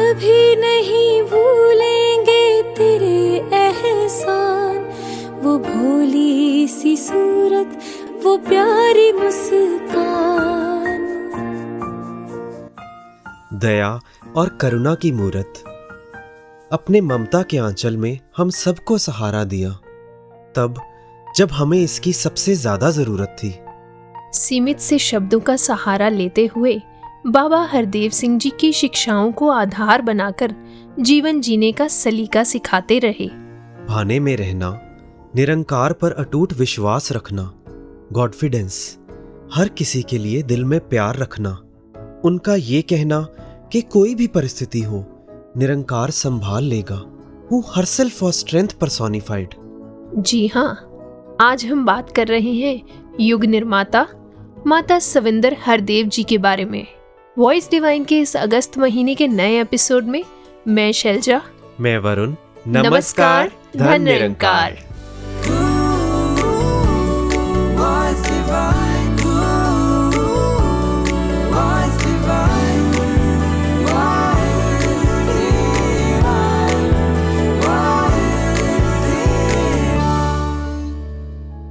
कभी नहीं भूलेंगे तेरे एहसान, वो भोली सी सूरत, वो प्यारी मुस्कान। दया और करुणा की मूरत, अपने ममता के आंचल में हम सबको सहारा दिया, तब जब हमें इसकी सबसे ज्यादा जरूरत थी। सीमित से शब्दों का सहारा लेते हुए बाबा हरदेव सिंह जी की शिक्षाओं को आधार बनाकर जीवन जीने का सलीका सिखाते रहे। भाने में रहना, निरंकार पर अटूट विश्वास रखना, गॉडफिडेंस, हर किसी के लिए दिल में प्यार रखना, उनका ये कहना कि कोई भी परिस्थिति हो निरंकार संभाल लेगा, हूँ हरसेल्फ फॉर स्ट्रेंथ पर्सोनिफाइड। जी हाँ, आज हम बात कर रहे हैं युग निर्माता माता सविंदर हरदेव जी के बारे में। वॉइस डिवाइन के इस अगस्त महीने के नए एपिसोड में मैं शैलजा, मैं वरुण, नमस्कार, धन निरंकार।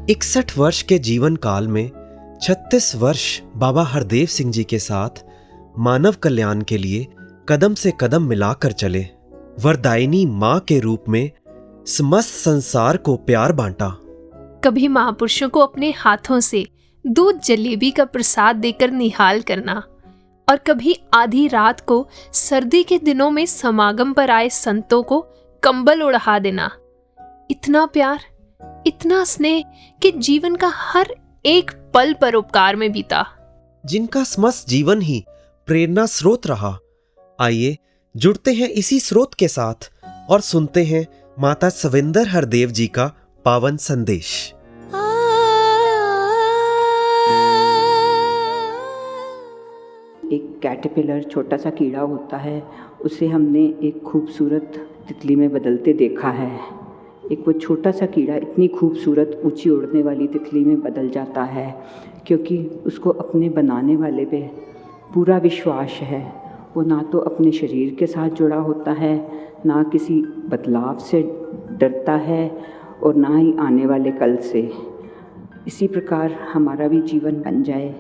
इकसठ वर्ष के जीवन काल में 36 वर्ष बाबा हरदेव सिंह जी के साथ मानव कल्याण के लिए कदम से कदम मिलाकर चले। वरदायिनी मां के रूप में समस्त संसार को प्यार बांटा। कभी महापुरुषों को अपने हाथों से दूध जलेबी का प्रसाद देकर निहाल करना, और कभी आधी रात को सर्दी के दिनों में समागम पर आए संतों को कंबल ओढ़ा देना। इतना प्यार, इतना स्नेह कि जीवन का हर एक पल परोपकार में बीता। जिनका समस्त जीवन ही प्रेरणा स्रोत रहा। आइए जुड़ते हैं इसी स्रोत के साथ और सुनते हैं माता सविंदर हरदेव जी का पावन संदेश। एक कैटरपिलर, छोटा सा कीड़ा होता है, उसे हमने एक खूबसूरत तितली में बदलते देखा है। एक वो छोटा सा कीड़ा इतनी खूबसूरत ऊंची उड़ने वाली तितली में बदल जाता है, क्योंकि उसको अपने बनाने वाले पे पूरा विश्वास है। वो ना तो अपने शरीर के साथ जुड़ा होता है, ना किसी बदलाव से डरता है, और ना ही आने वाले कल से। इसी प्रकार हमारा भी जीवन बन जाए,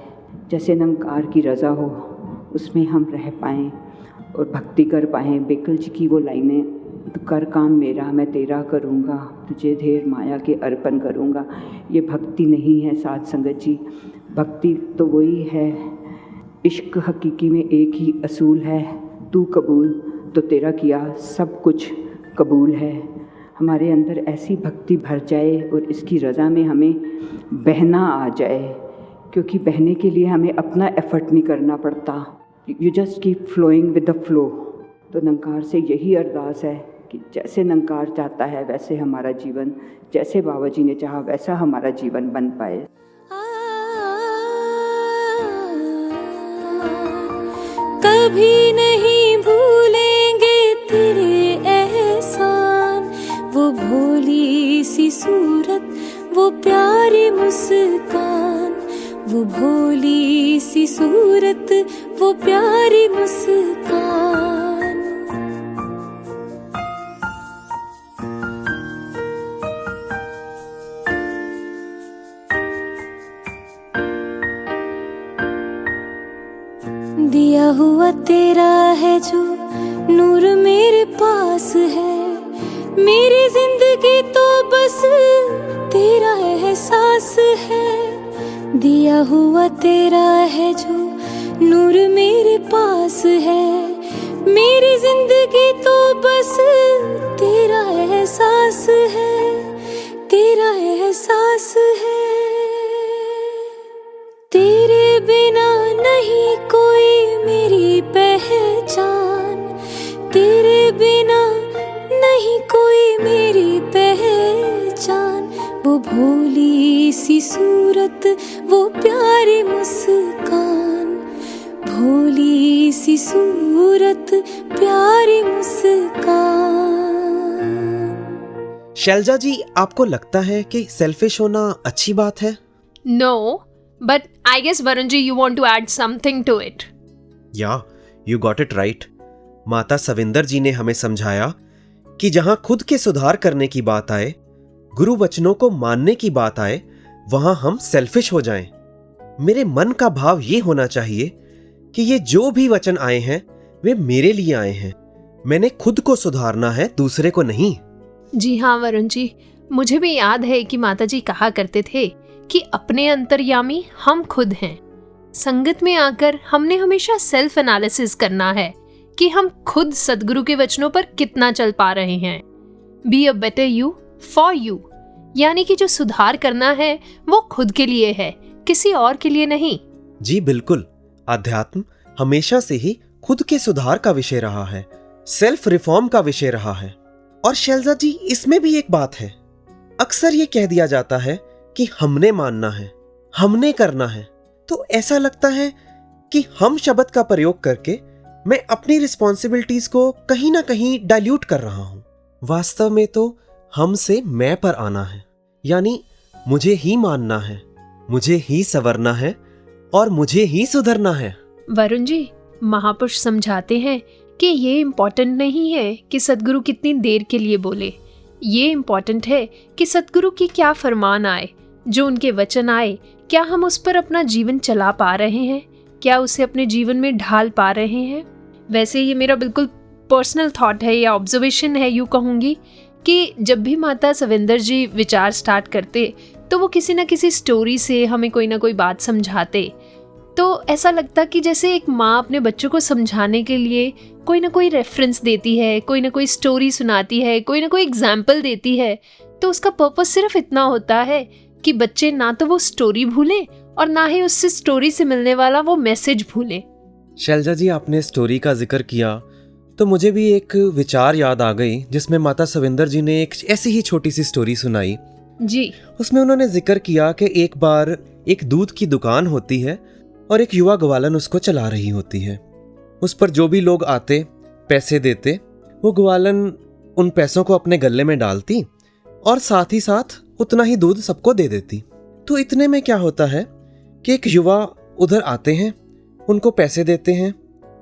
जैसे निरंकार की रज़ा हो, उसमें हम रह पाएँ और भक्ति कर पाएँ। बेकल जी की वो लाइनें, तू कर काम मेरा मैं तेरा करूँगा, तुझे ढेर माया के अर्पण करूँगा, ये भक्ति नहीं है साध संगत जी। भक्ति तो वही है, इश्क हकीकी में एक ही असूल है, तू कबूल तो तेरा किया सब कुछ कबूल है। हमारे अंदर ऐसी भक्ति भर जाए और इसकी रज़ा में हमें बहना आ जाए, क्योंकि बहने के लिए हमें अपना एफर्ट नहीं करना पड़ता। You just keep flowing with the flow. तो निरंकार से यही अरदास है कि जैसे निरंकार चाहता है वैसे हमारा जीवन, जैसे बाबा जी ने चाहा वैसा हमारा जीवन बन पाए। कभी नहीं भूलेंगे तेरे एहसान, वो भोली सी सूरत, वो प्यारी मुस्कान, वो भोली सी सूरत, वो प्यारी मुस्कान। दिया हुआ तेरा है जो नूर मेरे पास है, मेरी जिंदगी तो बस तेरा एहसास है। दिया हुआ तेरा है जो नूर मेरे पास है, मेरी जिंदगी तो बस तेरा एहसास है, तेरा एहसास है। तेरे बिना नहीं कोई मेरी पहचान, तेरे बिना नहीं कोई मेरी पहचान, वो भोली सी सूरत, वो प्यारी मुस्कान, भोली सी सूरत, प्यारी मुस्कान। शेलजा जी, आपको लगता है कि सेल्फिश होना अच्छी बात है? No, but I guess Varun ji, you want to add something to it. Yeah, you got it right. माता सविंदर जी ने हमें समझाया कि जहां खुद के सुधार करने की बात आए, गुरु वचनों को मानने की बात आए, वहां हम सेल्फिश हो जाएं। मेरे मन का भाव ये होना चाहिए कि ये जो भी वचन आए हैं वे मेरे लिए आए हैं। मैंने खुद को सुधारना है, दूसरे को नहीं। जी हाँ वरुण जी, मुझे भी याद है कि माताजी कहा करते थे कि अपने अंतर्यामी हम खुद हैं। संगत में आकर हमने हमेशा सेल्फ एनालिसिस करना है कि हम खुद सदगुरु के वचनों पर कितना चल पा रहे हैं। Be a better you for you, यानी कि जो सुधार करना है वो खुद के लिए है, किसी और के लिए नहीं। जी बिल्कुल, अध्यात्म हमेशा से ही खुद के सुधार का विषय रहा है, सेल्फ रिफॉर्म का विषय रहा है। और शैलजा जी, इसमें भी एक बात है, अक्सर ये कह दिया जाता है कि हमने मानना है, हमने करना है, तो ऐसा लगता है कि हम शब्द का प्रयोग करके मैं अपनी रिस्पॉन्सिबिलिटीज को कहीं ना कहीं डाइल्यूट कर रहा हूं। वास्तव में तो हमसे मैं पर आना है, यानी मुझे ही मानना है, मुझे ही संवरना है और मुझे ही सुधरना है। वरुण जी, महापुरुष समझाते हैं कि ये इम्पोर्टेंट नहीं है कि सदगुरु कितनी देर के लिए बोले, ये इम्पोर्टेंट है कि सदगुरु की क्या फरमान आए, जो उनके वचन आए, क्या हम उस पर अपना जीवन चला पा रहे हैं, क्या उसे अपने जीवन में ढाल पा रहे हैं। वैसे ये मेरा बिल्कुल पर्सनल थॉट है या ऑब्जर्वेशन है, यूँ कहूँगी कि जब भी माता सविंदर जी विचार स्टार्ट करते तो वो किसी न किसी स्टोरी से हमें कोई ना कोई बात समझाते। तो ऐसा लगता कि जैसे एक माँ अपने बच्चों को समझाने के लिए कोई ना कोई रेफरेंस देती है, कोई ना कोई स्टोरी सुनाती है, कोई ना कोई एग्जाम्पल देती है, तो उसका पर्पस सिर्फ इतना होता है कि बच्चे ना तो वो स्टोरी भूलें और ना ही उससे स्टोरी से मिलने वाला वो मैसेज भूलें। शैलजा जी, आपने स्टोरी का जिक्र किया तो मुझे भी एक विचार याद आ गई, जिसमें माता सविंदर जी ने एक ऐसी ही छोटी सी स्टोरी सुनाई जी। उसमें उन्होंने जिक्र किया कि एक बार एक दूध की दुकान होती है और एक युवा ग्वालन उसको चला रही होती है। उस पर जो भी लोग आते पैसे देते, वो ग्वालन उन पैसों को अपने गले में डालती और साथ ही साथ उतना ही दूध सबको दे देती। तो इतने में क्या होता है कि एक युवा उधर आते हैं, उनको पैसे देते हैं,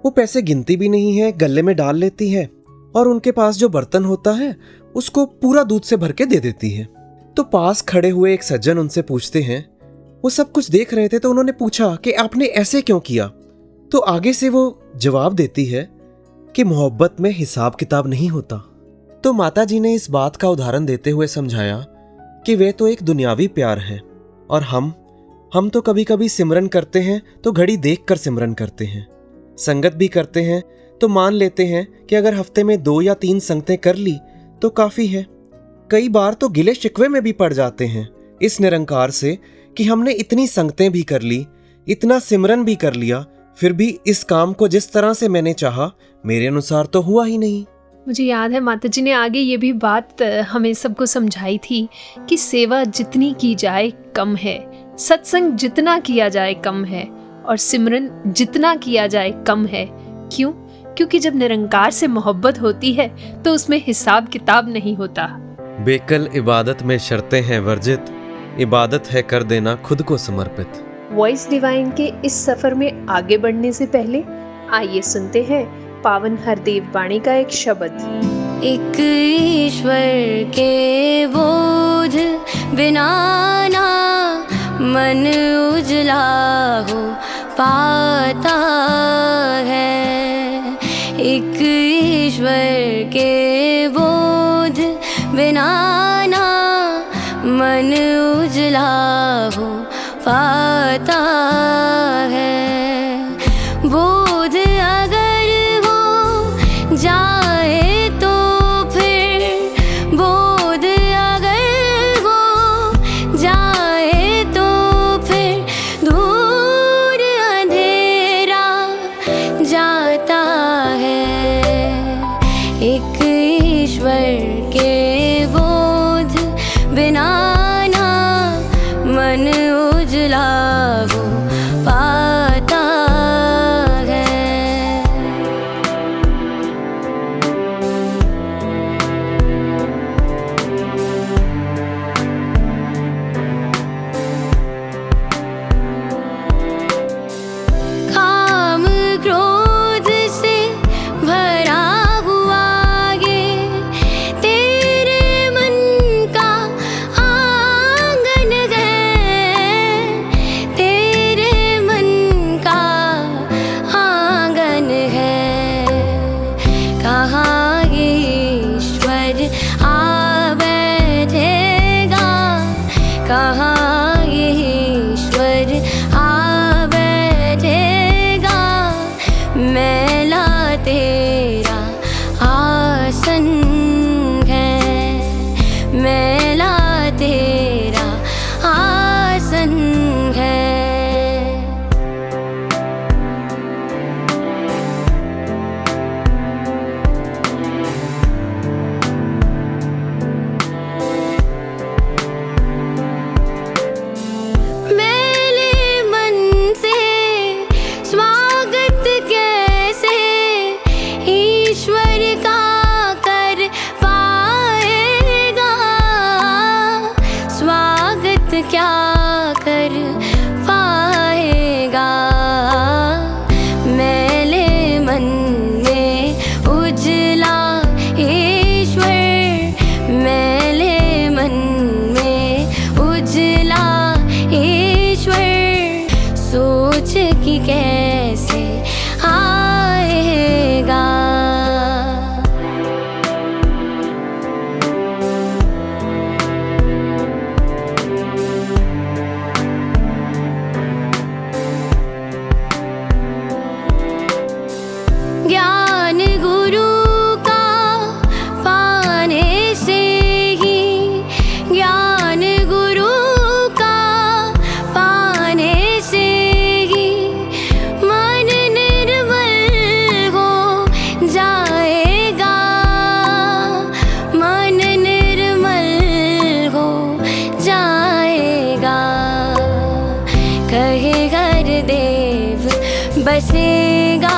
वो पैसे गिनती भी नहीं है, गले में डाल लेती है और उनके पास जो बर्तन होता है उसको पूरा दूध से भर के दे देती है। तो पास खड़े हुए एक सज्जन उनसे पूछते हैं, वो सब कुछ देख रहे थे, तो उन्होंने पूछा कि आपने ऐसे क्यों किया। तो आगे से वो जवाब देती है कि मोहब्बत में हिसाब किताब नहीं होता। तो माता जी ने इस बात का उदाहरण देते हुए समझाया कि वे तो एक दुनियावी प्यार है और हम तो कभी कभी सिमरन करते हैं तो घड़ी देखकर सिमरन करते हैं, संगत भी करते हैं तो मान लेते हैं कि अगर हफ्ते में 2 या 3 संगतें कर ली तो काफ़ी है। कई बार तो गिले शिकवे में भी पड़ जाते हैं इस निरंकार से कि हमने इतनी संगतें भी कर ली, इतना सिमरन भी कर लिया, फिर भी इस काम को जिस तरह से मैंने चाहा मेरे अनुसार तो हुआ ही नहीं। मुझे याद है माता जी ने आगे ये भी बात हमें सबको समझाई थी कि सेवा जितनी की जाए कम है, सत्संग जितना किया जाए कम है और सिमरन जितना किया जाए कम है। क्यों? क्योंकि जब निरंकार से मोहब्बत होती है तो उसमें हिसाब किताब नहीं होता। बेकल इबादत में शर्तें हैं वर्जित, इबादत है कर देना खुद को समर्पित। वॉइस डिवाइन के इस सफर में आगे बढ़ने से पहले आइए सुनते हैं पावन हरदेव वाणी का एक शब्द। एक ईश्वर के बोध बिना ना मन उजला हो पाता है, एक ईश्वर के बोध बिना ना मन उजला हो पाता है। बोध अगर हो जाए तो फिर, बोध अगर हो जाए तो फिर दूर अंधेरा जाता है। एक ईश्वर के बोध बिना ना मन उजला हो पाता कहाँ ये ईश्वर आ बैठेगा, मैला तेरा आसन है, मैला तेरा आसन है। क्या कर पाएगा, मेले मन में उजला ईश्वर, मेले मन में उजला ईश्वर, सोच कि कैसे आएगा। ज्ञान गुरु का पाने से ही, ज्ञान गुरु का पाने से ही मन निर्मल हो जाएगा, मन निर्मल हो जाएगा। कहे हर देव बसेगा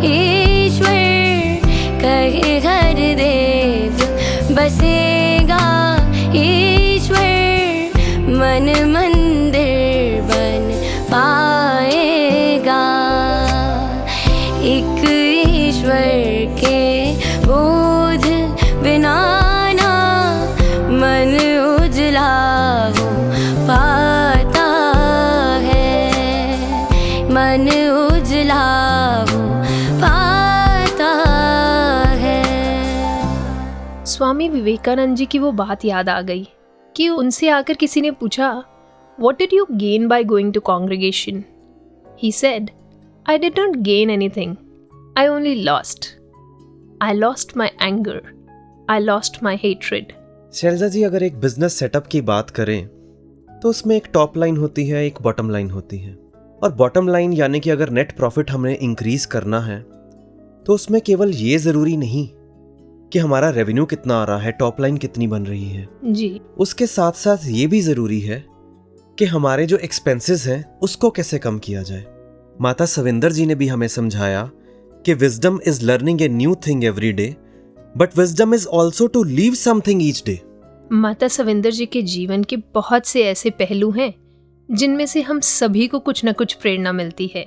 ईश्वर, कहे हर देव बसेगा ईश्वर, मन मंदिर बन पाएगा। एक ईश्वर के बोध बिना ना मन उजला हो पाता है, मन उजला हो पाता है। स्वामी विवेकानंद जी की वो बात याद आ गई कि उनसे आकर किसी ने पूछा, "What did you gain by going to congregation?" He said, "I did not gain anything. I only lost. I lost my anger. I lost my hatred." Selja जी, अगर एक बिजनेस सेटअप की बात करें तो उसमें एक टॉप लाइन होती है, एक बॉटम लाइन होती है। और बॉटम लाइन यानी कि अगर नेट प्रॉफिट हमें इंक्रीज करना है तो उसमें केवल ये ज़रूरी नहीं कि हमारा रेवेन्यू कितना आ रहा है, टॉप लाइन कितनी बन रही है जी, उसके साथ साथ ये भी ज़रूरी है कि हमारे जो एक्सपेंसेस हैं उसको कैसे कम किया जाए। माता सविंदर जी ने भी हमें समझाया कि wisdom is learning a new thing every day, but wisdom is also to leave something each day. Mata Savinder जी के जीवन के बहुत से ऐसे पहलू हैं जिनमें से हम सभी को कुछ न कुछ प्रेरणा मिलती है।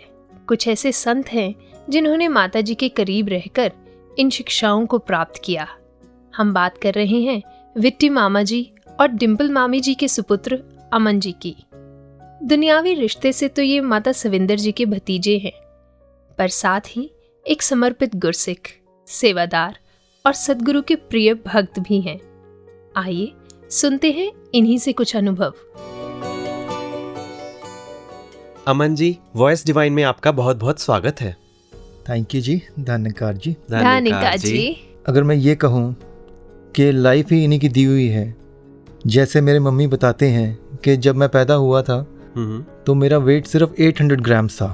कुछ ऐसे संत हैं जिन्होंने माता जी के करीब रहकर इन शिक्षाओं को प्राप्त किया। हम बात कर रहे हैं विट्टी मामा जी और डिम्पल मामी जी के सुपुत्र अमन जी की। दुनियावी रिश्ते से तो ये माता सविंदर जी के भतीजे हैं, पर साथ ही एक समर्पित गुरसिख, सेवादार और सद्गुरु के प्रिय भक्त भी हैं। आइए सुनते हैं इन्हीं से कुछ अनुभव। अमन जी, वॉइस डिवाइन में आपका बहुत बहुत स्वागत है। थैंक यू जी, धन्यकार जी। धन्यकार जी। अगर मैं ये कहूँ कि लाइफ ही इन्हीं की दी हुई है, जैसे मेरे मम्मी बताते हैं कि जब मैं पैदा हुआ था तो मेरा वेट सिर्फ 800 ग्राम्स था।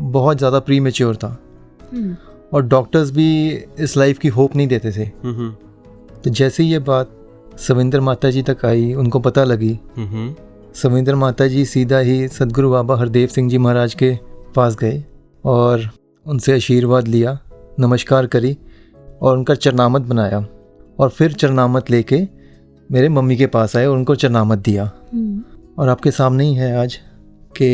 बहुत ज़्यादा प्री मैच्योर था और डॉक्टर्स भी इस लाइफ की होप नहीं देते थे। तो जैसे ये बात सविंदर माता जी तक आई, उनको पता लगी, सविंदर माता जी सीधा ही सदगुरु बाबा हरदेव सिंह जी महाराज के पास गए और उनसे आशीर्वाद लिया, नमस्कार करी और उनका चरनामत बनाया और फिर चरनामत लेके मेरे मम्मी के पास आए और उनको चरनामत दिया। और आपके सामने ही है आज कि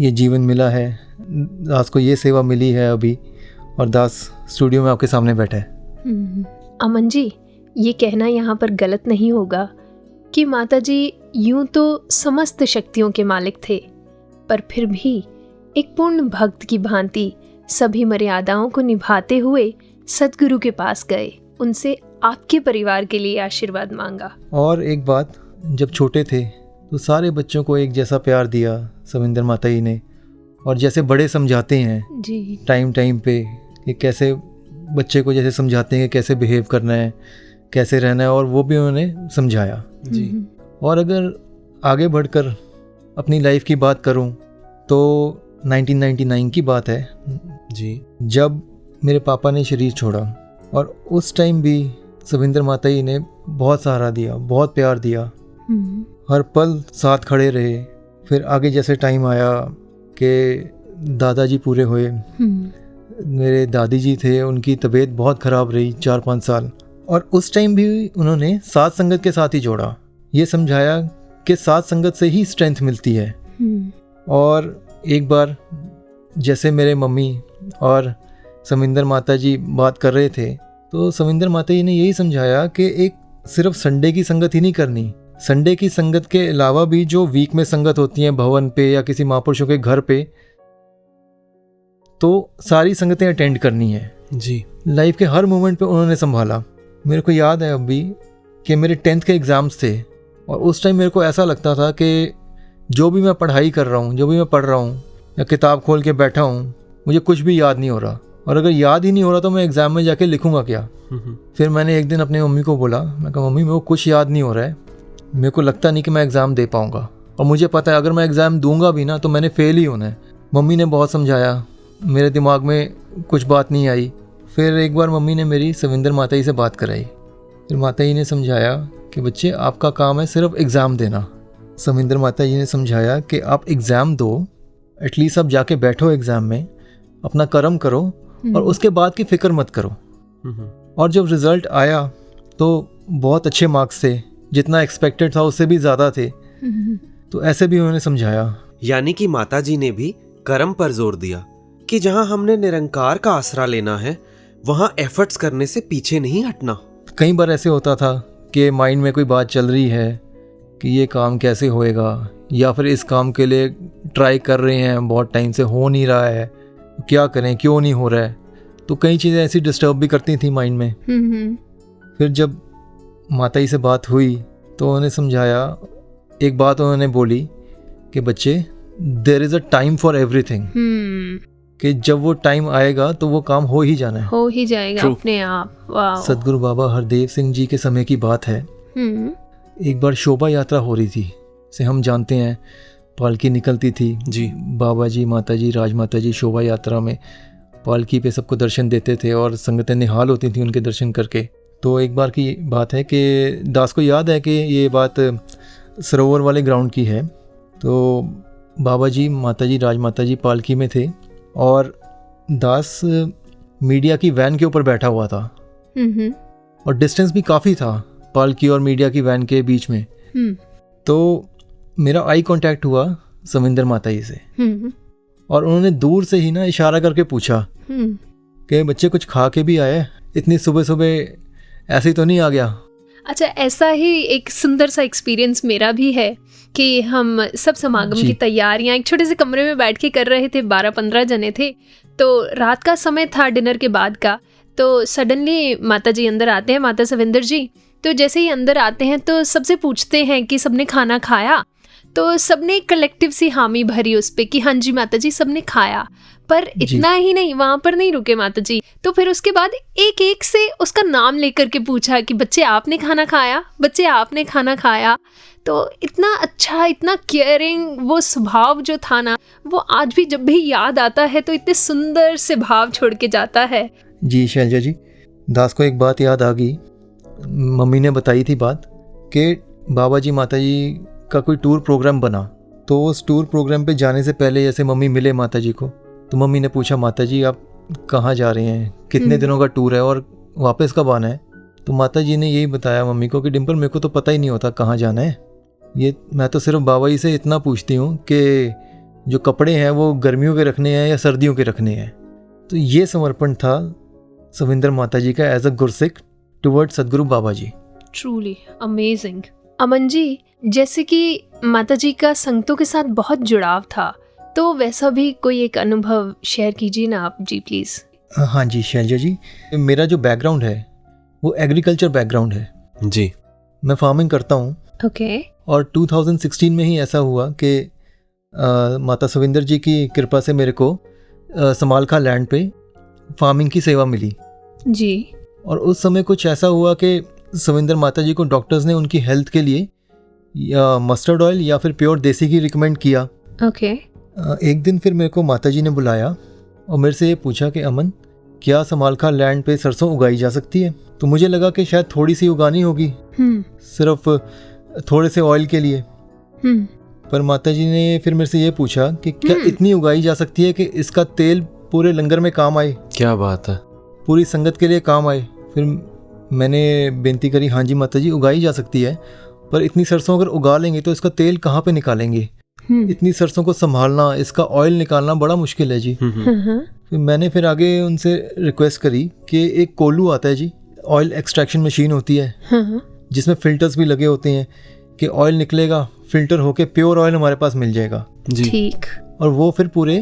ये जीवन मिला है, दास को ये सेवा मिली है अभी, और दास स्टूडियो में आपके सामने बैठा है। अमन जी, ये कहना यहाँ पर गलत नहीं होगा कि माता जी यूं तो समस्त शक्तियों के मालिक थे, पर फिर भी एक पूर्ण भक्त की भांति सभी मर्यादाओं को निभाते हुए सद्गुरु के पास गए, उनसे आपके परिवार के लिए आशीर्वाद मांगा। और एक बात, जब छोटे थे तो सारे बच्चों को एक जैसा प्यार दिया सविंदर माता जी ने, और जैसे बड़े समझाते हैं जी टाइम टाइम पे कि कैसे बच्चे को जैसे समझाते हैं कि कैसे बिहेव करना है, कैसे रहना है, और वो भी उन्होंने समझाया जी। और अगर आगे बढ़कर अपनी लाइफ की बात करूं तो 1999 की बात है जी, जब मेरे पापा ने शरीर छोड़ा, और उस टाइम भी सविंदर माता जी ने बहुत सहारा दिया, बहुत प्यार दिया, हर पल साथ खड़े रहे। फिर आगे जैसे टाइम आया कि दादाजी पूरे हुए, मेरे दादी जी थे, उनकी तबीयत बहुत ख़राब रही 4-5 साल, और उस टाइम भी उन्होंने साथ संगत के साथ ही जोड़ा, ये समझाया कि साथ संगत से ही स्ट्रेंथ मिलती है। और एक बार जैसे मेरे मम्मी और सविंदर माता जी बात कर रहे थे, तो सविंदर माता जी ने यही समझाया कि एक सिर्फ संडे की संगत ही नहीं करनी, संडे की संगत के अलावा भी जो वीक में संगत होती हैं भवन पे या किसी महापुरुषों के घर पे, तो सारी संगतें अटेंड करनी है जी। लाइफ के हर मोमेंट पे उन्होंने संभाला। मेरे को याद है अभी कि मेरे 10th के एग्ज़ाम्स थे, और उस टाइम मेरे को ऐसा लगता था कि जो भी मैं पढ़ाई कर रहा हूँ, जो भी मैं पढ़ रहा हूँ या किताब खोल के बैठा हूँ, मुझे कुछ भी याद नहीं हो रहा, और अगर याद ही नहीं हो रहा तो मैं एग्ज़ाम में जाके लिखूँगा क्या। फिर मैंने एक दिन अपनी मम्मी को बोला, मैं कहा मम्मी मेरे को कुछ याद नहीं हो रहा है, मेरे को लगता नहीं कि मैं एग्ज़ाम दे पाऊँगा, और मुझे पता है अगर मैं एग्ज़ाम दूंगा भी ना तो मैंने फ़ेल ही होना है। मम्मी ने बहुत समझाया, मेरे दिमाग में कुछ बात नहीं आई। फिर एक बार मम्मी ने मेरी सविंदर माता जी से बात कराई, फिर माता जी ने समझाया कि बच्चे आपका काम है सिर्फ एग्ज़ाम देना। सविंदर माता जी ने समझाया कि आप एग्ज़ाम दो, एटलीस्ट आप जाके बैठो एग्ज़ाम में, अपना कर्म करो, और उसके बाद की फ़िक्र मत करो। और जब रिज़ल्ट आया तो बहुत अच्छे मार्क्स थे, जितना एक्सपेक्टेड था उससे भी ज़्यादा थे। तो ऐसे भी उन्होंने समझाया। यानी कि माता जी ने भी कर्म पर जोर दिया कि जहां हमने निरंकार का आसरा लेना है वहां एफर्ट्स करने से पीछे नहीं हटना। कई बार ऐसे होता था कि माइंड में कोई बात चल रही है कि ये काम कैसे होएगा, या फिर इस काम के लिए ट्राई कर रहे हैं बहुत टाइम से, हो नहीं रहा है, क्या करें, क्यों नहीं हो रहा है। तो कई चीज़ें ऐसी डिस्टर्ब भी करती थी माइंड में। फिर जब माता जी से बात हुई तो उन्होंने समझाया, एक बात उन्होंने बोली कि बच्चे there is a time for everything, कि जब वो टाइम आएगा तो वो काम हो ही जाना है, हो ही जाएगा अपने आप। वाह। सदगुरु बाबा हरदेव सिंह जी के समय की बात है। एक बार शोभा यात्रा हो रही थी, से हम जानते हैं पालकी निकलती थी जी। बाबा जी, माता जी, राजमाता जी शोभा यात्रा में पालकी पे सबको दर्शन देते थे, और संगतें निहाल होती थी उनके दर्शन करके। तो एक बार की बात है कि दास को याद है कि ये बात सरोवर वाले ग्राउंड की है। तो बाबा जी, माता जी, राजमाता जी पालकी में थे, और दास मीडिया की वैन के ऊपर बैठा हुआ था, और डिस्टेंस भी काफ़ी था पालकी और मीडिया की वैन के बीच में। तो मेरा आई कांटेक्ट हुआ सविंदर माता जी से, और उन्होंने दूर से ही ना इशारा करके पूछा कि बच्चे कुछ खा के भी आए, इतनी सुबह सुबह ऐसे ही तो नहीं आ गया। अच्छा, ऐसा ही एक सुंदर सा एक्सपीरियंस मेरा भी है कि हम सब समागम की तैयारियां एक छोटे से कमरे में बैठ के कर रहे थे, 12-15 जने थे। तो रात का समय था, डिनर के बाद का। तो सडनली माता जी अंदर आते हैं, माता सविंदर जी। तो जैसे ही अंदर आते हैं तो सबसे पूछते हैं कि सबने खाना खाया। तो सबने कलेक्टिव सी हामी भरी उस पे कि हाँ जी माता जी सबने खाया। पर इतना ही नहीं, वहाँ पर नहीं रुके माता जी। तो फिर उसके बाद एक एक से उसका नाम लेकर के पूछा कि बच्चे आपने खाना खाया, बच्चे आपने खाना खाया। तो इतना अच्छा, इतना केयरिंग वो स्वभाव जो था ना, वो आज भी जब भी याद आता है तो इतने सुंदर से भाव छोड़ के जाता है। जी शैलजा जी, दास को एक बात याद आ गई, मम्मी ने बताई थी बात कि बाबा जी माता जी का कोई टूर प्रोग्राम बना। तो उस टूर प्रोग्राम पे जाने से पहले जैसे मम्मी मिले माता जी को, तो मम्मी ने पूछा माता जी आप कहाँ जा रहे हैं, कितने दिनों का टूर है और वापस कब आना है। तो माता जी ने यही बताया मम्मी को कि डिम्पल मेरे को तो पता ही नहीं होता कहाँ जाना है, ये मैं तो सिर्फ बाबा जी से इतना पूछती हूँ कि जो कपड़े हैं वो गर्मियों के रखने हैं या सर्दियों के रखने हैं। तो ये समर्पण था सविंदर माता जी का एज अ गुरसिख टुवर्ड सदगुरु बाबा जी। Truly amazing. अमन जी, जैसे कि माता जी का संगतों के साथ बहुत जुड़ाव था, तो वैसा भी कोई एक अनुभव शेयर कीजिए ना आप जी प्लीज़। हाँ जी शैलजा जी, मेरा जो बैकग्राउंड है वो एग्रीकल्चर बैकग्राउंड है जी। मैं फार्मिंग करता हूँ। ओके। और 2016 में ही ऐसा हुआ कि माता सविंदर जी की कृपा से मेरे को समालखा लैंड पे फार्मिंग की सेवा मिली जी। और उस समय कुछ ऐसा हुआ कि सविंदर माता जी को डॉक्टर्स ने उनकी हेल्थ के लिए या मस्टर्ड ऑयल या फिर प्योर देसी घी रिकमेंड किया। ओके। एक दिन फिर मेरे को माता जी ने बुलाया और मेरे से ये पूछा कि अमन, क्या समालखा लैंड पे सरसों उगाई जा सकती है? तो मुझे लगा कि शायद थोड़ी सी उगानी होगी, सिर्फ थोड़े से ऑयल के लिए। पर माता जी ने फिर मेरे से ये पूछा कि क्या इतनी उगाई जा सकती है कि इसका तेल पूरे लंगर में काम आए? क्या बात है, पूरी संगत के लिए काम आए। फिर मैंने बेनती करी, हाँ जी माता जी उगाई जा सकती है, पर इतनी सरसों अगर उगा लेंगे तो इसका तेल कहाँ पे निकालेंगे? इतनी सरसों को संभालना, इसका ऑयल निकालना बड़ा मुश्किल है जी। फिर मैंने फिर आगे उनसे रिक्वेस्ट करी कि एक कोलू आता है जी, ऑयल एक्सट्रैक्शन मशीन होती है जिसमें फिल्टर्स भी लगे होते हैं कि ऑयल निकलेगा, फिल्टर होके प्योर ऑयल हमारे पास मिल जाएगा जी। ठीक। और वो फिर पूरे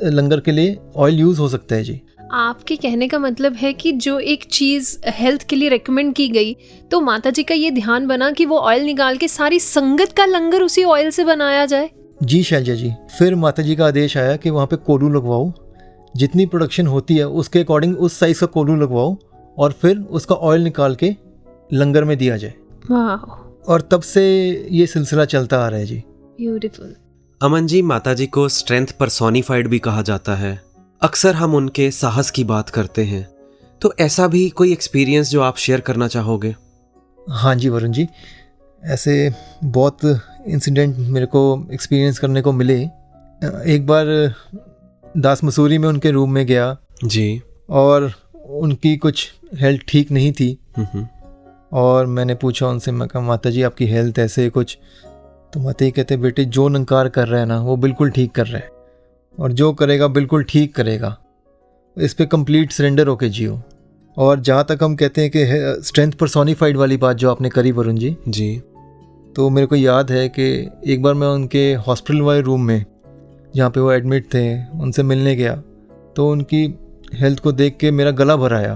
लंगर के लिए ऑयल यूज़ हो सकता है जी। आपके कहने का मतलब है कि जो एक चीज़ हेल्थ के लिए रेकमेंड की गई, तो माता जी का ये ध्यान बना कि वो ऑयल निकाल के सारी संगत का लंगर उसी ऑयल से बनाया जाए। जी शैलजा जी, फिर माता जी का आदेश आया कि वहाँ पे कोलू लगवाओ, जितनी प्रोडक्शन होती है उसके अकॉर्डिंग उस साइज का कोलू लगवाओ और फिर उसका ऑयल निकाल के लंगर में दिया जाए। वाह। और तब से ये सिलसिला चलता आ रहा है जी। ब्यूटीफुल। अमन जी, माता जी को स्ट्रेंथ पर्सोनिफाइड भी कहा जाता है। अक्सर हम उनके साहस की बात करते हैं, तो ऐसा भी कोई एक्सपीरियंस जो आप शेयर करना चाहोगे? हाँ जी वरुण जी, ऐसे बहुत इंसिडेंट मेरे को एक्सपीरियंस करने को मिले। एक बार दास मसूरी में उनके रूम में गया जी, और उनकी कुछ हेल्थ ठीक नहीं थी। और मैंने पूछा उनसे, मैं कहा माता जी आपकी हेल्थ ऐसे कुछ? तो माता जी कहते बेटे जो निरंकार कर रहा है ना वो बिल्कुल ठीक कर रहा है, और जो करेगा बिल्कुल ठीक करेगा, इस पे कंप्लीट सरेंडर होके जियो। और जहाँ तक हम कहते हैं कि स्ट्रेंथ पर्सोनिफाइड वाली बात जो आपने करी वरुण जी जी, तो मेरे को याद है कि एक बार मैं उनके हॉस्पिटल वाले रूम में जहाँ पे वो एडमिट थे उनसे मिलने गया, तो उनकी हेल्थ को देख के मेरा गला भर आया।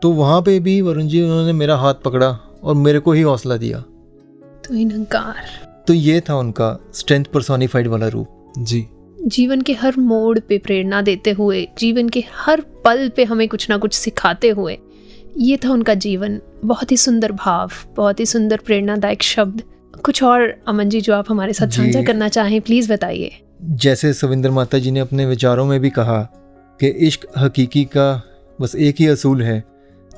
तो वहाँ पे भी वरुण जी उन्होंने मेरा हाथ पकड़ा और मेरे को ही हौसला दिया। तो निरंकार, तो ये था उनका स्ट्रेंथ पर्सोनिफाइड वाला रूप जी। जीवन के हर मोड़ पे प्रेरणा देते हुए, जीवन के हर पल पे हमें कुछ ना कुछ सिखाते हुए, ये था उनका जीवन। बहुत ही सुंदर भाव, बहुत ही सुंदर प्रेरणादायक शब्द। कुछ और अमन जी जो आप हमारे साथ साझा करना चाहें, प्लीज़ बताइए। जैसे सविंदर माता जी ने अपने विचारों में भी कहा कि इश्क हकीकी का बस एक ही असूल है,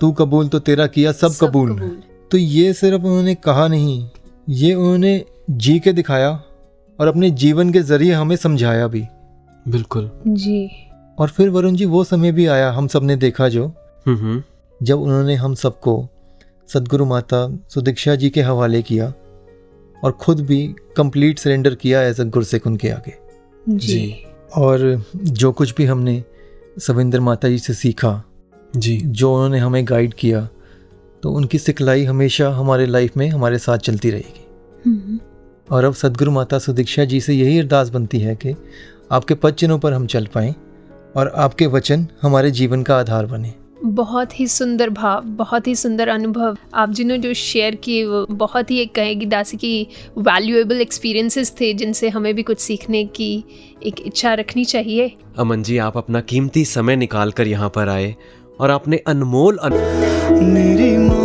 तू कबूल तो तेरा किया सब कबूल। तो ये सिर्फ उन्होंने कहा नहीं, ये उन्होंने जी के दिखाया और अपने जीवन के जरिए हमें समझाया भी। बिल्कुल जी। और फिर वरुण जी वो समय भी आया, हम सब ने देखा जो जब उन्होंने हम सबको सदगुरु माता सुदीक्षा जी के हवाले किया और खुद भी कंप्लीट सरेंडर किया एज अ गुरसिख उनके आगे जी। और जो कुछ भी हमने सविंदर माता जी से सीखा जी, जो उन्होंने हमें गाइड किया, तो उनकी सिखलाई हमेशा हमारे लाइफ में हमारे साथ चलती रहेगी। और अब सदगुरु माता सुदीक्षा जी से यही अरदास बनती है कि आपके पद चिन्हों पर हम चल पाएं और आपके वचन हमारे जीवन का आधार बने। बहुत ही सुंदर भाव, बहुत ही सुंदर अनुभव आप जिन्होंने जो शेयर किए, वो बहुत ही एक कहेगी दासी की वैल्यूएबल एक्सपीरियंसेस थे, जिनसे हमें भी कुछ सीखने की एक इच्छा रखनी चाहिए। अमन जी, आप अपना कीमती समय निकाल कर यहाँ पर आए और आपने अनमोल मेरी माँ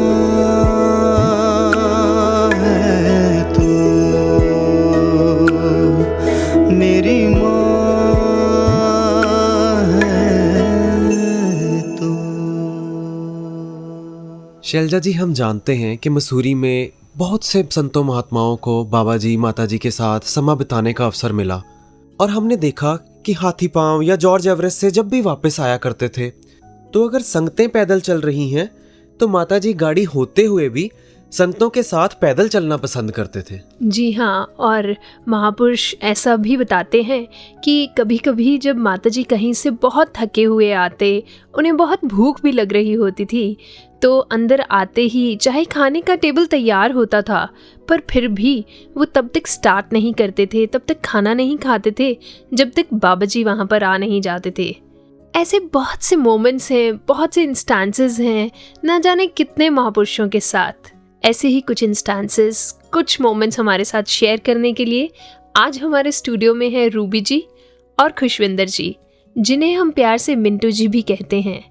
है तू, मेरी माँ है तू। शेलजा जी, हम जानते हैं कि मसूरी में बहुत से संतों महात्माओं को बाबा जी माता जी के साथ समय बिताने का अवसर मिला, और हमने देखा कि हाथी पांव या जॉर्ज एवरेस्ट से जब भी वापस आया करते थे, तो अगर संगतें पैदल चल रही हैं तो माता जी गाड़ी होते हुए भी संगतों के साथ पैदल चलना पसंद करते थे। जी हाँ, और महापुरुष ऐसा भी बताते हैं कि कभी कभी जब माता जी कहीं से बहुत थके हुए आते, उन्हें बहुत भूख भी लग रही होती थी, तो अंदर आते ही चाहे खाने का टेबल तैयार होता था, पर फिर भी वो तब तक स्टार्ट नहीं करते थे, तब तक खाना नहीं खाते थे जब तक बाबा जी वहाँ पर आ नहीं जाते थे। ऐसे बहुत से मोमेंट्स हैं, बहुत से इंस्टांसेस हैं, ना जाने कितने महापुरुषों के साथ। ऐसे ही कुछ इंस्टांसेस, कुछ मोमेंट्स हमारे साथ शेयर करने के लिए आज हमारे स्टूडियो में है रूबी जी और खुशविंदर जी, जिन्हें हम प्यार से मिंटू जी भी कहते हैं।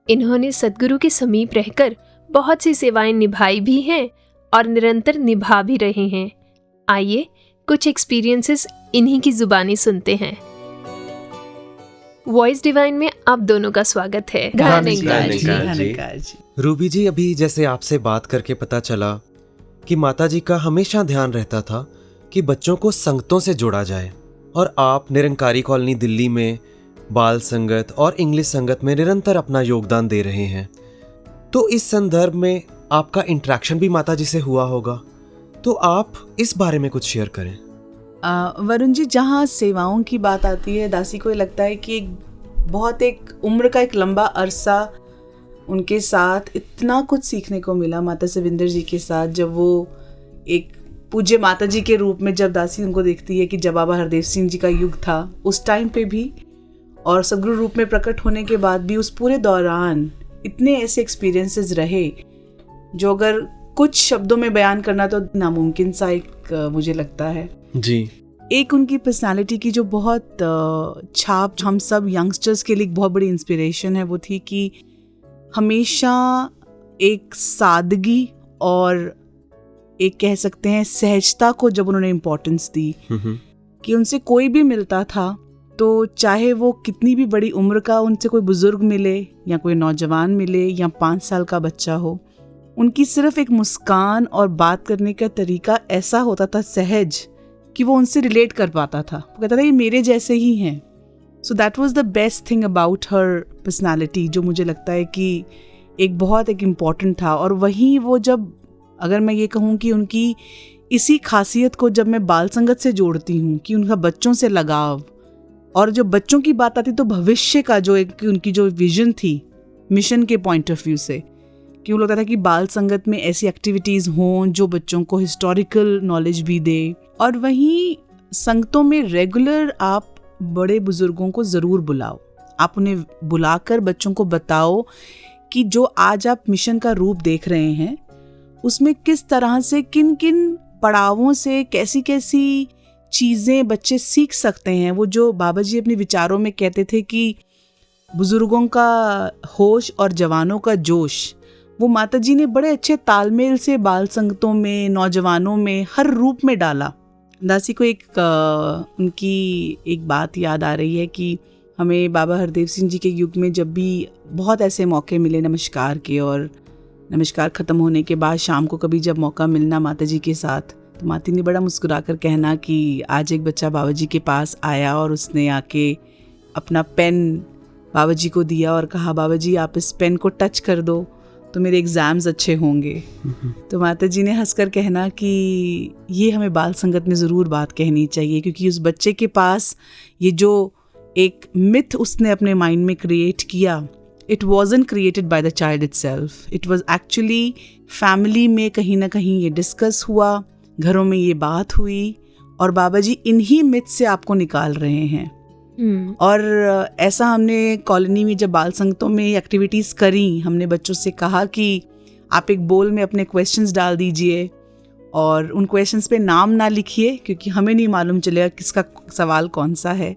इन्होंने सद्गुरु के समीप रहकर बहुत सी सेवाएं निभाई भी हैं और निरंतर निभा भी रहे हैं। आइए कुछ एक्सपीरियंसेस इन्हीं की जुबानी सुनते हैं। वॉइस डिवाइन में आप दोनों का स्वागत है। रूबी जी, अभी जैसे आपसे बात करके पता चला कि माता जी का हमेशा ध्यान रहता था कि बच्चों को संगतों से जोड़ा जाए, और आप निरंकारी कॉलोनी दिल्ली में बाल संगत और इंग्लिश संगत में निरंतर अपना योगदान दे रहे हैं। तो इस संदर्भ में आपका इंटरेक्शन भी माता जी से हुआ होगा, तो आप इस बारे में कुछ शेयर करें। वरुण जी, जहाँ सेवाओं की बात आती है, दासी को लगता है कि एक उम्र का एक लंबा अरसा उनके साथ इतना कुछ सीखने को मिला माता सविंदर जी के साथ। जब वो एक पूज्य माता जी के रूप में जब दासी उनको देखती है कि जब बाबा हरदेव सिंह जी का युग था उस टाइम पे भी, और सदगुरु रूप में प्रकट होने के बाद भी, उस पूरे दौरान इतने ऐसे एक्सपीरियंसेस रहे जो अगर कुछ शब्दों में बयान करना तो नामुमकिन सा एक मुझे लगता है जी। एक उनकी पर्सनालिटी की जो बहुत छाप हम सब यंगस्टर्स के लिए बहुत बड़ी इंस्पिरेशन है, वो थी कि हमेशा एक सादगी और एक कह सकते हैं सहजता को जब उन्होंने इम्पोर्टेंस दी, कि उनसे कोई भी मिलता था तो चाहे वो कितनी भी बड़ी उम्र का उनसे कोई बुजुर्ग मिले या कोई नौजवान मिले या 5 साल का बच्चा हो, उनकी सिर्फ एक मुस्कान और बात करने का तरीका ऐसा होता था सहज कि वो उनसे रिलेट कर पाता था। वो कहता था ये मेरे जैसे ही हैं। So that was the best thing about her personality, जो मुझे लगता है कि एक इम्पॉर्टेंट था। और वहीं वो जब, अगर मैं ये कहूँ कि उनकी इसी खासियत को जब मैं बाल संगत से जोड़ती हूँ कि उनका बच्चों से लगाव, और जो बच्चों की बात आती तो भविष्य का जो एक उनकी जो विजन थी मिशन के पॉइंट ऑफ व्यू से, कि वो लगता था कि बाल संगत में ऐसी एक्टिविटीज़ हों जो बच्चों को हिस्टोरिकल नॉलेज भी दे। और वहीं संगतों में रेगुलर आप बड़े बुजुर्गों को ज़रूर बुलाओ, आप उन्हें बुलाकर बच्चों को बताओ कि जो आज आप मिशन का रूप देख रहे हैं उसमें किस तरह से, किन किन पड़ावों से कैसी कैसी चीज़ें बच्चे सीख सकते हैं। वो जो बाबा जी अपने विचारों में कहते थे कि बुजुर्गों का होश और जवानों का जोश, वो माता जी ने बड़े अच्छे तालमेल से बाल संगतों में, नौजवानों में, हर रूप में डाला। दासी को उनकी एक बात याद आ रही है कि हमें बाबा हरदेव सिंह जी के युग में जब भी बहुत ऐसे मौके मिले नमस्कार के, और नमस्कार ख़त्म होने के बाद शाम को कभी जब मौका मिलना माता जी के साथ, तो माती ने बड़ा मुस्कुरा कर कहना कि आज एक बच्चा बाबा जी के पास आया और उसने आके अपना पेन बाबा जी को दिया और कहा, बाबा जी आप इस पेन को टच कर दो तो मेरे एग्ज़ाम्स अच्छे होंगे। तो माता जी ने हंसकर कहना कि ये हमें बाल संगत में ज़रूर बात कहनी चाहिए, क्योंकि उस बच्चे के पास ये जो एक मिथ उसने अपने माइंड में क्रिएट किया, it wasn't created by the child itself, it was actually family में कहीं ना कहीं ये डिस्कस हुआ, घरों में ये बात हुई, और बाबा जी इन्हीं मिथ से आपको निकाल रहे हैं। और ऐसा हमने कॉलोनी में जब बाल संगतों में एक्टिविटीज़ करी, हमने बच्चों से कहा कि आप एक बोल में अपने क्वेश्चंस डाल दीजिए और उन क्वेश्चंस पे नाम ना लिखिए, क्योंकि हमें नहीं मालूम चलेगा किसका सवाल कौन सा है।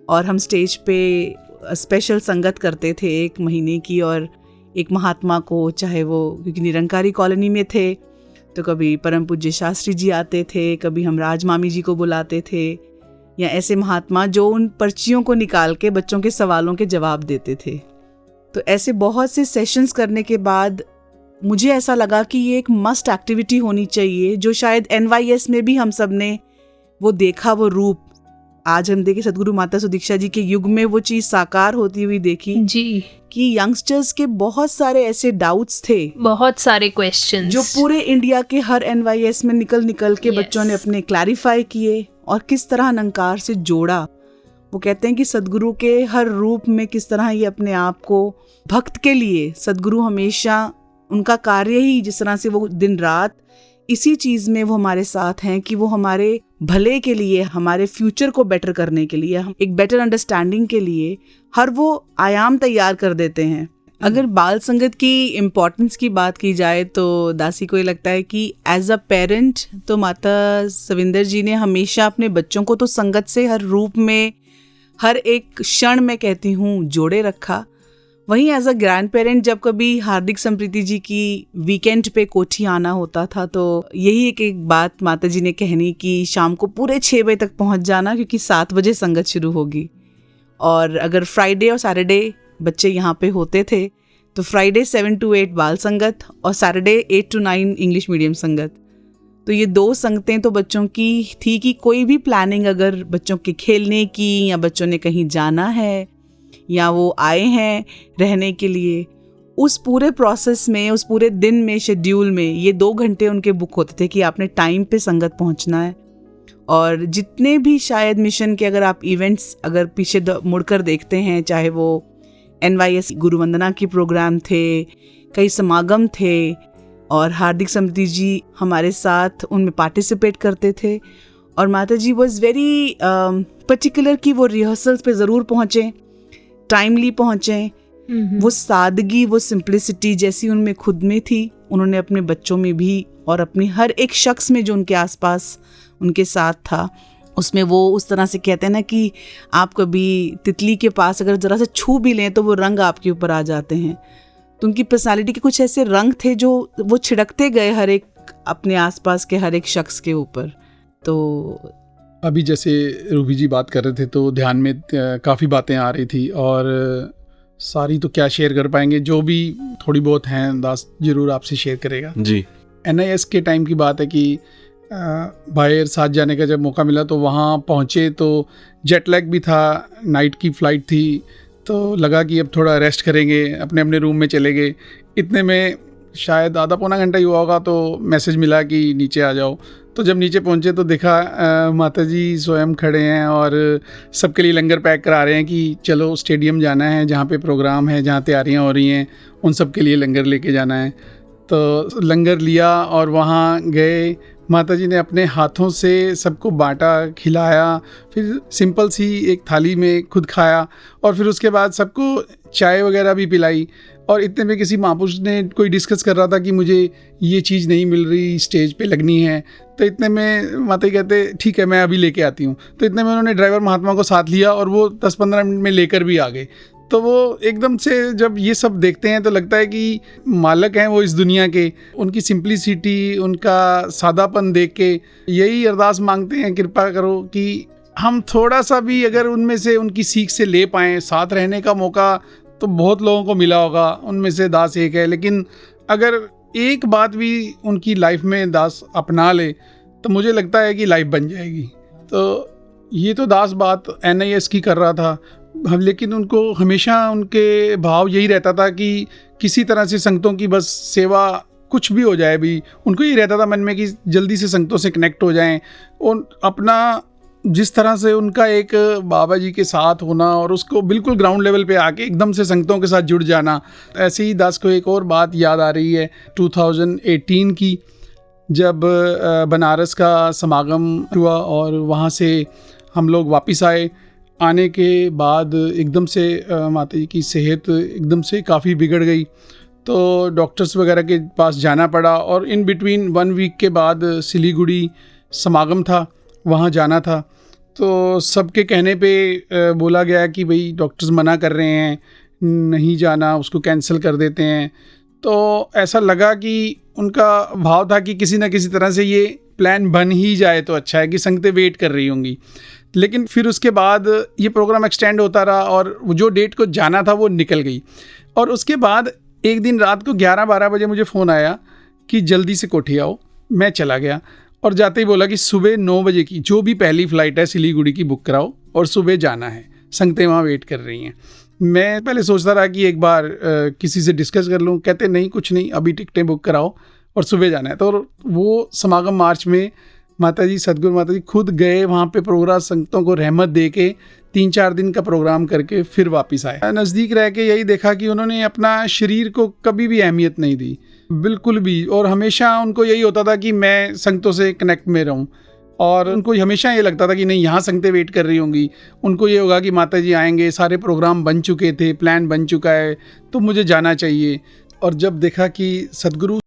और हम स्टेज पे स्पेशल संगत करते थे 1 महीने की, और एक महात्मा को, चाहे वो, क्योंकि निरंकारी कॉलोनी में थे तो कभी परम पूज्य शास्त्री जी आते थे, कभी हम राज मामी जी को बुलाते थे, या ऐसे महात्मा जो उन पर्चियों को निकाल के बच्चों के सवालों के जवाब देते थे। तो ऐसे बहुत से सेशंस करने के बाद मुझे ऐसा लगा कि ये एक मस्ट एक्टिविटी होनी चाहिए, जो शायद NYS में भी हम सब ने वो देखा, वो रूप आज हम देखे सदगुरु माता सुदीक्षा जी के युग में वो चीज़ साकार होती हुई देखी जी, कि यंगस्टर्स के बहुत सारे ऐसे डाउट्स थे, बहुत सारे क्वेश्चंस जो पूरे इंडिया के हर NYS में निकल के बच्चों ने अपने क्लैरिफाई किए और किस तरह निरंकार से जोड़ा। वो कहते हैं कि सदगुरु के हर रूप में किस तरह ये अपने आप को भक्त के लिए, सदगुरु हमेशा उनका कार्य ही जिस तरह से वो दिन रात इसी चीज़ में वो हमारे साथ हैं कि वो हमारे भले के लिए, हमारे फ्यूचर को बेटर करने के लिए, एक बेटर अंडरस्टैंडिंग के लिए हर वो आयाम तैयार कर देते हैं। अगर बाल संगत की इम्पोर्टेंस की बात की जाए तो दासी को ये लगता है कि एज अ पेरेंट तो माता सविंदर जी ने हमेशा अपने बच्चों को तो संगत से हर रूप में, हर एक क्षण में कहती हूँ जोड़े रखा। वहीं एज अ ग्रैंड पेरेंट जब कभी हार्दिक संप्रीति जी की वीकेंड पे कोठी आना होता था तो यही एक बात माता जी ने कहनी कि शाम को पूरे 6 बजे तक पहुँच जाना क्योंकि 7 बजे संगत शुरू होगी। और अगर फ्राइडे और सैटरडे बच्चे यहाँ पे होते थे तो फ्राइडे 7 to 8 बाल संगत और सैटरडे 8 to 9 इंग्लिश मीडियम संगत। तो ये 2 संगतें तो बच्चों की थी कि कोई भी प्लानिंग अगर बच्चों के खेलने की या बच्चों ने कहीं जाना है या वो आए हैं रहने के लिए, उस पूरे प्रोसेस में, उस पूरे दिन में, शेड्यूल में ये 2 घंटे उनके बुक होते थे कि आपने टाइम पे संगत पहुंचना है। और जितने भी शायद मिशन के अगर आप इवेंट्स अगर पीछे मुड़कर देखते हैं, चाहे वो NYS गुरु वंदना के प्रोग्राम थे, कई समागम थे और हार्दिक संप्रीति जी हमारे साथ उनमें पार्टिसिपेट करते थे। और माता जी वॉज वेरी पर्टिकुलर कि वो रिहर्सल्स पे ज़रूर पहुँचें, टाइमली पहुँचें। वो सादगी, वो सिंप्लिसिटी जैसी उनमें खुद में थी, उन्होंने अपने बच्चों में भी और अपने हर एक शख्स में जो उनके आसपास उनके साथ था उसमें वो उस तरह से कहते हैं ना कि आप कभी तितली के पास अगर ज़रा सा छू भी लें तो वो रंग आपके ऊपर आ जाते हैं। तो उनकी पर्सनालिटी के कुछ ऐसे रंग थे जो वो छिड़कते गए हर एक अपने आसपास के हर एक शख्स के ऊपर। तो अभी जैसे रूबी जी बात कर रहे थे तो ध्यान में काफ़ी बातें आ रही थी और सारी तो क्या शेयर कर पाएंगे, जो भी थोड़ी बहुत हैं दास ज़रूर आपसे शेयर करेगा जी। NIS के टाइम की बात है कि बाहर साथ जाने का जब मौका मिला तो वहाँ पहुँचे तो जेट लैग भी था, नाइट की फ़्लाइट थी, तो लगा कि अब थोड़ा रेस्ट करेंगे, अपने अपने रूम में चले गए। इतने में शायद आधा पौना घंटा ही हुआ होगा तो मैसेज मिला कि नीचे आ जाओ। तो जब नीचे पहुँचे तो देखा माता जी स्वयं खड़े हैं और सबके लिए लंगर पैक करा रहे हैं कि चलो स्टेडियम जाना है, जहाँ पे प्रोग्राम है, जहाँ तैयारियाँ हो रही हैं, उन सब के लिए लंगर लेके जाना है। तो लंगर लिया और वहाँ गए। माता जी ने अपने हाथों से सबको बांटा, खिलाया, फिर सिंपल सी एक थाली में खुद खाया और फिर उसके बाद सबको चाय वगैरह भी पिलाई। और इतने में किसी महापुरुष ने कोई डिस्कस कर रहा था कि मुझे ये चीज़ नहीं मिल रही, स्टेज पे लगनी है। तो इतने में माता जी कहते ठीक है मैं अभी लेके आती हूँ। तो इतने में उन्होंने ड्राइवर महात्मा को साथ लिया और वो 10-15 मिनट में लेकर भी आ गए। तो वो एकदम से जब ये सब देखते हैं तो लगता है कि मालिक हैं वो इस दुनिया के। उनकी सिंप्लिसिटी, उनका सादापन देख के यही अरदास मांगते हैं, कृपा करो कि हम थोड़ा सा भी अगर उनमें से उनकी सीख से ले पाएँ। साथ रहने का मौका तो बहुत लोगों को मिला होगा, उनमें से दास एक है, लेकिन अगर एक बात भी उनकी लाइफ में दास अपना ले तो मुझे लगता है कि लाइफ बन जाएगी। तो ये तो दास बात NIS की कर रहा था, लेकिन उनको हमेशा उनके भाव यही रहता था कि किसी तरह से संगतों की बस सेवा, कुछ भी हो जाए भी उनको यही रहता था मन में कि जल्दी से संगतों से कनेक्ट हो जाएं। और अपना जिस तरह से उनका एक बाबा जी के साथ होना और उसको बिल्कुल ग्राउंड लेवल पे आके एकदम से संगतों के साथ जुड़ जाना। ऐसे ही दास को एक और बात याद आ रही है 2018 की, जब बनारस का समागम हुआ और वहाँ से हम लोग वापस आए। आने के बाद एकदम से माता जी की सेहत एकदम से काफ़ी बिगड़ गई, तो डॉक्टर्स वगैरह के पास जाना पड़ा। और इन बिटवीन 1 वीक के बाद सिलीगुड़ी समागम था, वहाँ जाना था। तो सबके कहने पे बोला गया कि भाई डॉक्टर्स मना कर रहे हैं, नहीं जाना, उसको कैंसिल कर देते हैं। तो ऐसा लगा कि उनका भाव था कि किसी न किसी तरह से ये प्लान बन ही जाए तो अच्छा है, कि संगतें वेट कर रही होंगी। लेकिन फिर उसके बाद ये प्रोग्राम एक्सटेंड होता रहा और जो डेट को जाना था वो निकल गई। और उसके बाद एक दिन रात को 11-12 बजे मुझे फ़ोन आया कि जल्दी से कोठी आओ। मैं चला गया और जाते ही बोला कि सुबह 9 बजे की जो भी पहली फ़्लाइट है सिलीगुड़ी की बुक कराओ और सुबह जाना है, संगतें वहाँ वेट कर रही हैं। मैं पहले सोचता रहा कि एक बार किसी से डिस्कस कर लूँ, कहते नहीं कुछ नहीं, अभी टिकटें बुक कराओ और सुबह जाना है। तो वो समागम मार्च में माता जी, सदगुरु माता जी खुद गए वहाँ पे, प्रोग्राम संगतों को रहमत दे के 3-4 दिन का प्रोग्राम करके फिर वापस आए। नज़दीक रह के यही देखा कि उन्होंने अपना शरीर को कभी भी अहमियत नहीं दी, बिल्कुल भी। और हमेशा उनको यही होता था कि मैं संगतों से कनेक्ट में रहूं। और उनको हमेशा ये लगता था कि नहीं यहाँ संगतें वेट कर रही होंगी, उनको ये होगा कि माता जी आएंगे, सारे प्रोग्राम बन चुके थे, प्लान बन चुका है, तो मुझे जाना चाहिए। और जब देखा कि सदगुरु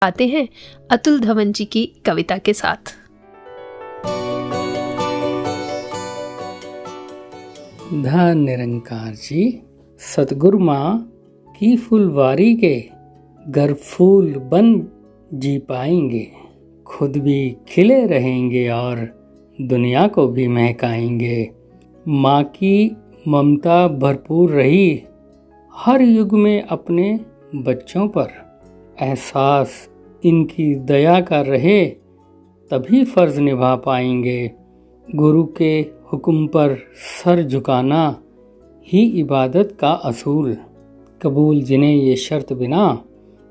आते हैं अतुल धवन जी की कविता के साथ। धन निरंकार जी, सतगुरु माँ की फुलवारी के घर फूल बन जी पाएंगे, खुद भी खिले रहेंगे और दुनिया को भी महकाएंगे। माँ की ममता भरपूर रही हर युग में अपने बच्चों पर, एहसास इनकी दया का रहे तभी फर्ज निभा पाएंगे। गुरु के हुक्म पर सर झुकाना ही इबादत का असूल, कबूल जिन्हें ये शर्त बिना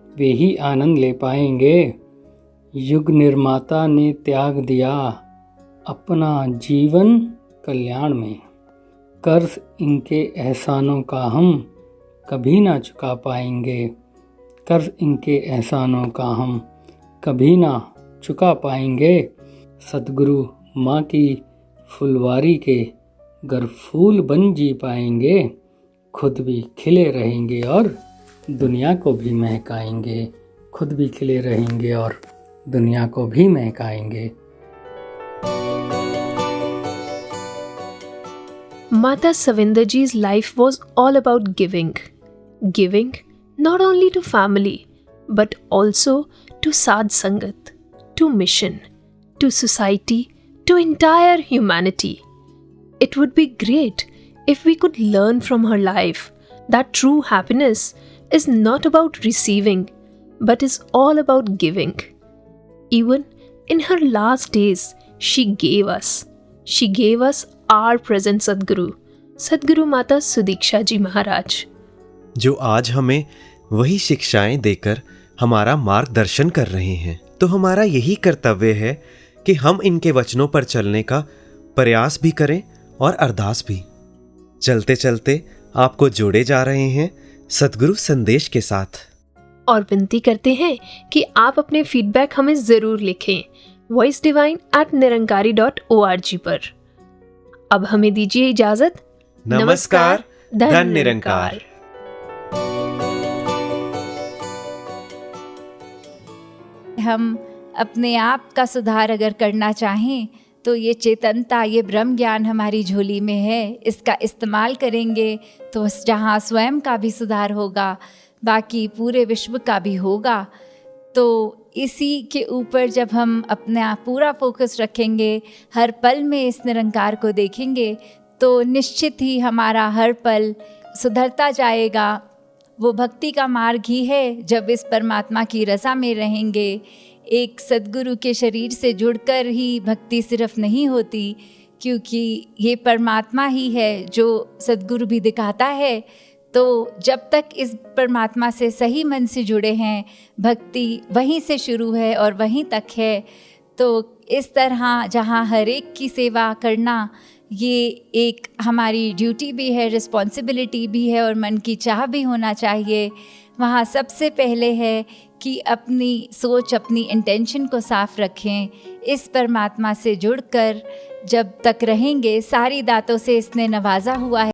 वे ही आनंद ले पाएंगे। युग निर्माता ने त्याग दिया अपना जीवन कल्याण में, कर्ज इनके एहसानों का हम कभी ना चुका पाएंगे। कर्ज इनके एहसानों का हम कभी ना चुका पाएंगे। सतगुरु माँ की फुलवारी के घर फूल बन जी पाएंगे, खुद भी खिले रहेंगे और दुनिया को भी महकाएंगे। खुद भी खिले रहेंगे और दुनिया को भी महकाएंगे। Mata Savinderji's life was all about giving. Giving not only to family, but also to Sadh Sangat, to mission, to society, to entire humanity. It would be great if we could learn from her life that true happiness is not about receiving, but is all about giving. Even in her last days, she gave us our present Sadguru Mata Sudiksha जी महाराज, जो आज हमें वही शिक्षाएं देकर हमारा मार्गदर्शन कर रहे हैं। तो हमारा यही कर्तव्य है कि हम इनके वचनों पर चलने का प्रयास भी करें और अरदास भी। चलते चलते आपको जोड़े जा रहे हैं सद्गुरु संदेश के साथ, और विनती करते हैं कि आप अपने फीडबैक हमें ज़रूर लिखें voicedivine@nirankari.org पर। अब हमें दीजिए इजाज़त। नमस्कार, धन निरंकार। हम अपने आप का सुधार अगर करना चाहें तो ये चेतनता, ये ब्रह्म ज्ञान हमारी झोली में है। इसका इस्तेमाल करेंगे तो जहाँ स्वयं का भी सुधार होगा, बाकी पूरे विश्व का भी होगा। तो इसी के ऊपर जब हम अपना पूरा फोकस रखेंगे, हर पल में इस निरंकार को देखेंगे, तो निश्चित ही हमारा हर पल सुधरता जाएगा। वो भक्ति का मार्ग ही है। जब इस परमात्मा की रज़ा में रहेंगे, एक सद्गुरु के शरीर से जुड़कर ही भक्ति सिर्फ नहीं होती, क्योंकि ये परमात्मा ही है जो सद्गुरु भी दिखाता है। तो जब तक इस परमात्मा से सही मन से जुड़े हैं, भक्ति वहीं से शुरू है और वहीं तक है। तो इस तरह जहाँ हर एक की सेवा करना ये एक हमारी ड्यूटी भी है, रिस्पॉन्सिबिलिटी भी है और मन की चाह भी होना चाहिए। वहाँ सबसे पहले है कि अपनी सोच, अपनी इंटेंशन को साफ रखें। इस परमात्मा से जुड़कर जब तक रहेंगे, सारी दातों से इसने नवाजा हुआ है।